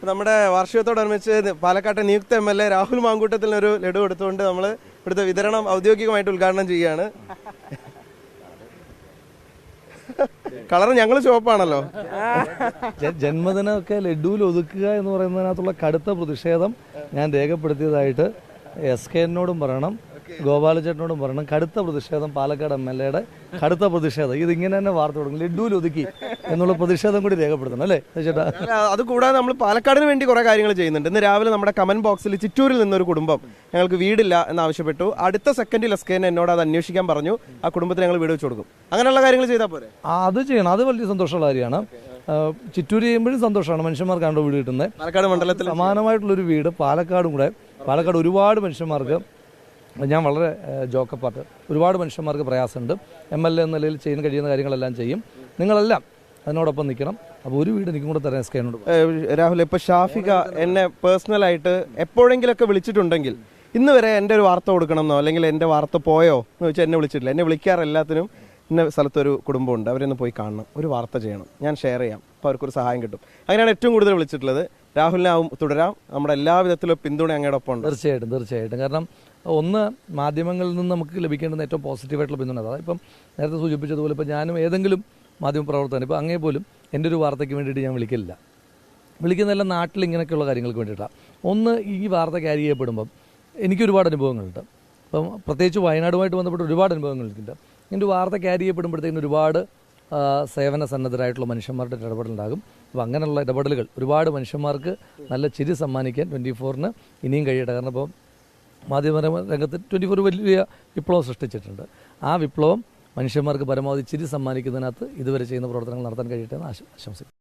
നമ്മുടെ വാർഷികത്തോടനുബന്ധിച്ച് പാലക്കാട്ടെ നിയുക്ത MLA രാഹുൽ മാങ്കൂട്ടത്തിനൊരു ലഡു എടുത്തുകൊണ്ട് നമ്മൾ ഇവിടുത്തെ വിതരണം ഔദ്യോഗികമായിട്ട് ഉദ്ഘാടനം ചെയ്യുകയാണ്. കളർ ഞങ്ങൾ ചുവപ്പാണല്ലോ. ജന്മദിനമൊക്കെ ലഡുവിൽ ഒതുക്കുക എന്ന് പറയുന്നതിനകത്തുള്ള കടുത്ത പ്രതിഷേധം ഞാൻ രേഖപ്പെടുത്തിയതായിട്ട് SKനോടും പറയണം, ഗോപാലചേട്ടനോടും പറയണം. കടുത്ത പ്രതിഷേധം പാലക്കാട് MLAയുടെ കടുത്ത പ്രതിഷേധം. ഇതിങ്ങനെ തന്നെ വാർത്ത കൊടുക്കും, ലഡുവിൽ ഒതുക്കി എന്നുള്ള പ്രതിഷേധം കൂടി രേഖപ്പെടുത്തണം അല്ലേ ചേട്ടാ? അതുകൂടാതെ നമ്മൾ പാലക്കാടിന് വേണ്ടി കുറെ കാര്യങ്ങൾ ചെയ്യുന്നുണ്ട്. ഇന്ന് രാവിലെ നമ്മുടെ കമന്റ് ബോക്സിൽ ചിറ്റൂരിൽ നിന്നൊരു കുടുംബം ഞങ്ങൾക്ക് വീടില്ല എന്നാവശ്യപ്പെട്ടു. അടുത്ത സെക്കൻഡിൽ SKN എന്നോട് അത് അന്വേഷിക്കാൻ പറഞ്ഞു. ആ കുടുംബത്തിന് ഞങ്ങൾ വീട് വെച്ച് കൊടുക്കും. അങ്ങനെയുള്ള കാര്യങ്ങൾ ചെയ്താൽ പോരെ? അത് ചെയ്യണം, അത് വലിയ സന്തോഷമുള്ള കാര്യമാണ്. ചിറ്റൂർ ചെയ്യുമ്പോഴും സന്തോഷമാണ്, മനുഷ്യന്മാർക്കാണ് വീട് കിട്ടുന്നത്. പാലക്കാട് മണ്ഡലത്തിൽ സമാനമായിട്ടുള്ളൊരു വീട് പാലക്കാടും കൂടെ. പാലക്കാട് ഒരുപാട് മനുഷ്യന്മാർക്ക്, ഞാൻ വളരെ ജോക്കപ്പാട്ട്, ഒരുപാട് മനുഷ്യന്മാർക്ക് പ്രയാസമുണ്ട്. MLA എന്ന നിലയിൽ ചെയ്യാൻ കഴിയുന്ന കാര്യങ്ങളെല്ലാം ചെയ്യും. നിങ്ങളെല്ലാം അതിനോടൊപ്പം നിൽക്കണം. അപ്പോൾ ഒരു വീട് എനിക്കും കൂടെ തരാൻ SKനോട്. രാഹുൽ, ഇപ്പോൾ ഷാഫിക എന്നെ പേഴ്സണലായിട്ട് എപ്പോഴെങ്കിലൊക്കെ വിളിച്ചിട്ടുണ്ടെങ്കിൽ ഇന്ന് വരെ എൻ്റെ ഒരു വാർത്ത കൊടുക്കണമെന്നോ അല്ലെങ്കിൽ എൻ്റെ വാർത്ത പോയോ എന്ന് വെച്ചാൽ എന്നെ വിളിച്ചിട്ടില്ല. എന്നെ വിളിക്കാറ് എല്ലാത്തിനും ഇന്ന സ്ഥലത്തൊരു കുടുംബമുണ്ട്, അവരൊന്ന് പോയി കാണണം, ഒരു വാർത്ത ചെയ്യണം, ഞാൻ ഷെയർ ചെയ്യാം, അപ്പോൾ അവർക്കൊരു സഹായം കിട്ടും. അങ്ങനെയാണ് ഏറ്റവും കൂടുതൽ വിളിച്ചിട്ടുള്ളത്. രാഹുലിനാവും തുടരാം, നമ്മുടെ എല്ലാവിധത്തിലും പിന്തുണ അങ്ങോടൊപ്പം ഉണ്ട്. തീർച്ചയായിട്ടും. കാരണം ഒന്ന്, മാധ്യമങ്ങളിൽ നിന്ന് നമുക്ക് ലഭിക്കേണ്ടുന്ന ഏറ്റവും പോസിറ്റീവായിട്ടുള്ള പിന്തുണ. അതായത് ഇപ്പം നേരത്തെ സൂചിപ്പിച്ചതുപോലെ ഇപ്പോൾ ഞാനും ഏതെങ്കിലും മാധ്യമപ്രവർത്തകൻ ഇപ്പോൾ അങ്ങേ പോലും എൻ്റെ ഒരു വാർത്തയ്ക്ക് വേണ്ടിയിട്ട് ഞാൻ വിളിക്കുന്നതെല്ലാം നാട്ടിൽ ഇങ്ങനെയൊക്കെയുള്ള കാര്യങ്ങൾക്ക് വേണ്ടിയിട്ടാണ്. ഒന്ന്, ഈ വാർത്ത ക്യാരി ചെയ്യപ്പെടുമ്പം എനിക്ക് ഒരുപാട് അനുഭവങ്ങളുണ്ട്. അപ്പം പ്രത്യേകിച്ച് വയനാടുമായിട്ട് ബന്ധപ്പെട്ട് ഒരുപാട് അനുഭവങ്ങളുണ്ട്. ഇങ്ങനെ ഒരു വാർത്ത ക്യാരി ചെയ്യപ്പെടുമ്പോഴത്തേക്കും ഒരുപാട് സേവന സന്നദ്ധരായിട്ടുള്ള മനുഷ്യന്മാരുടെ ഇടപെടലുണ്ടാകും. അപ്പോൾ അങ്ങനെയുള്ള ഇടപെടലുകൾ ഒരുപാട് മനുഷ്യന്മാർക്ക് നല്ല ചിരി സമ്മാനിക്കാൻ 24-ന് ഇനിയും കഴിയട്ടെ. കാരണം ഇപ്പോൾ മാധ്യമ രംഗത്ത് 24 വലിയ വിപ്ലവം സൃഷ്ടിച്ചിട്ടുണ്ട്. ആ വിപ്ലവം മനുഷ്യന്മാർക്ക് പരമാവധി ചിരി സമ്മാനിക്കുന്നതിനകത്ത് ഇതുവരെ ചെയ്യുന്ന പ്രവർത്തനങ്ങൾ നടത്താൻ കഴിയട്ടെ എന്ന് ആശംസിക്കുന്നു.